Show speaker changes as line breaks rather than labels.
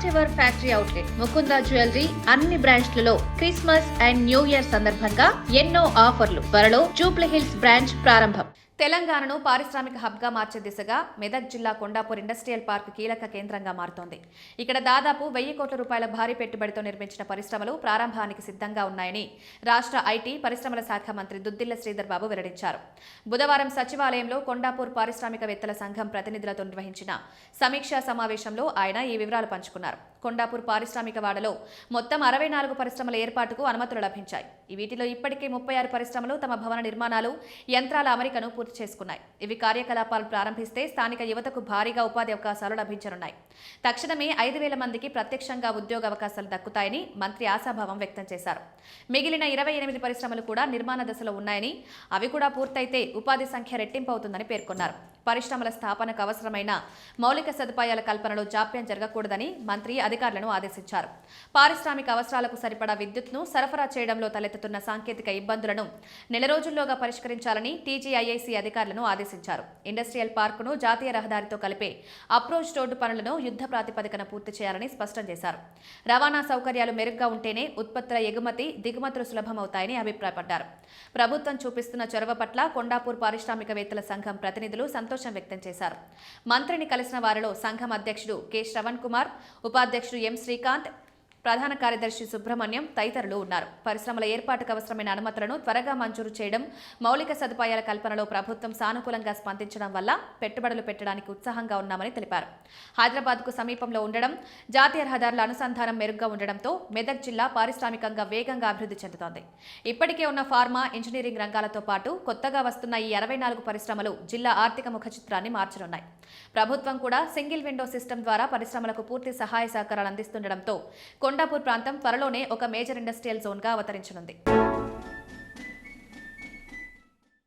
First ever factory outlet Mukunda jewellery అన్ని బ్రాంచ్లలో Christmas and new year సందర్భంగా ఎన్నో ఆఫర్లు. త్వరలో జూబ్లీ హిల్స్ బ్రాంచ్ ప్రారంభం. తెలంగాణను పారిశ్రామిక హబ్గా మార్చే దిశగా మెదక్ జిల్లా కొండాపూర్ ఇండస్ట్రియల్ పార్క్ కీలక కేంద్రంగా మారుతోంది. ఇక్కడ దాదాపు 1000 కోట్ల రూపాయల భారీ పెట్టుబడితో నిర్మించిన పరిశ్రమలు ప్రారంభానికి సిద్ధంగా ఉన్నాయని రాష్ట్ర ఐటీ పరిశ్రమల శాఖ మంత్రి దుద్దిళ్ల శ్రీధర్ బాబు వెల్లడించారు. బుధవారం సచివాలయంలో కొండాపూర్ పారిశ్రామికవేత్తల సంఘం ప్రతినిధులతో నిర్వహించిన సమీక్షా సమావేశంలో ఆయన ఈ వివరాలు పంచుకున్నారు. కొండాపూర్ పారిశ్రామిక వాడలో మొత్తం 64 పరిశ్రమల ఏర్పాటుకు అనుమతులు లభించాయి. వీటిలో ఇప్పటికే 36 పరిశ్రమలు తమ భవన నిర్మాణాలు, యంత్రాల అమరికను పూర్తి చేసుకున్నాయి. ఇవి కార్యకలాపాలు ప్రారంభిస్తే స్థానిక యువతకు భారీగా ఉపాధి అవకాశాలు లభించనున్నాయి. తక్షణమే 5000 మందికి ప్రత్యక్షంగా ఉద్యోగ అవకాశాలు దక్కుతాయని మంత్రి ఆశాభావం వ్యక్తం చేశారు. మిగిలిన 28 పరిశ్రమలు కూడా నిర్మాణ దశలో ఉన్నాయని, అవి కూడా పూర్తయితే ఉపాధి సంఖ్య రెట్టింపు అవుతుందని పేర్కొన్నారు. పరిశ్రమల స్థాపనకు అవసరమైన మౌలిక సదుపాయాల కల్పనలో జాప్యం జరగకూడదని మంత్రి అధికారులను ఆదేశించారు. పారిశ్రామిక అవసరాలకు సరిపడా విద్యుత్ను సరఫరా చేయడంలో తలెత్తుతున్న సాంకేతిక ఇబ్బందులను నెల రోజుల్లోగా పరిష్కరించాలని టీజీఐఐసీ అధికారులను ఆదేశించారు. ఇండస్ట్రియల్ పార్కును జాతీయ రహదారితో కలిపే అప్రోచ్ రోడ్డు పనులను యుద్ధ ప్రాతిపదికన పూర్తి చేయాలని స్పష్టం చేశారు. రవాణా సౌకర్యాలు మెరుగ్గా ఉంటేనే ఉత్పత్తుల ఎగుమతి, దిగుమతులు సులభమవుతాయని అభిప్రాయపడ్డారు. ప్రభుత్వం చూపిస్తున్న చొరవ పట్ల కొండాపూర్ పారిశ్రామికవేత్తల సంఘం ప్రతినిధులు సంతోషం వ్యక్తం చేశారు. మంత్రిని కలిసిన వారిలో సంఘం అధ్యక్షుడు కె శ్రవణ్ కుమార్, ఉపాధ్యక్షుడు ఎం శ్రీకాంత్, ప్రధాన కార్యదర్శి సుబ్రహ్మణ్యం తదితరులు ఉన్నారు. పరిశ్రమల ఏర్పాటుకు అవసరమైన అనుమతులను త్వరగా మంజూరు చేయడం, మౌలిక సదుపాయాల కల్పనలో ప్రభుత్వం సానుకూలంగా స్పందించడం వల్ల పెట్టుబడులు పెట్టడానికి ఉత్సాహంగా ఉన్నామని తెలిపారు. హైదరాబాద్కు సమీపంలో ఉండడం, జాతీయ రహదారుల అనుసంధానం మెరుగ్గా ఉండడంతో మెదక్ జిల్లా పారిశ్రామికంగా వేగంగా అభివృద్ధి చెందుతోంది. ఇప్పటికే ఉన్న ఫార్మా, ఇంజనీరింగ్ రంగాలతో పాటు కొత్తగా వస్తున్న ఈ 64 పరిశ్రమలు జిల్లా ఆర్థిక ముఖ చిత్రాన్ని మార్చనున్నాయి. ప్రభుత్వం కూడా సింగిల్ విండో సిస్టమ్ ద్వారా పరిశ్రమలకు పూర్తి సహాయ సహకారాలు అందిస్తుండటంతో కొండాపూర్ ప్రాంతం త్వరలోనే ఒక మేజర్ ఇండస్ట్రియల్ జోన్గా అవతరించనుంది.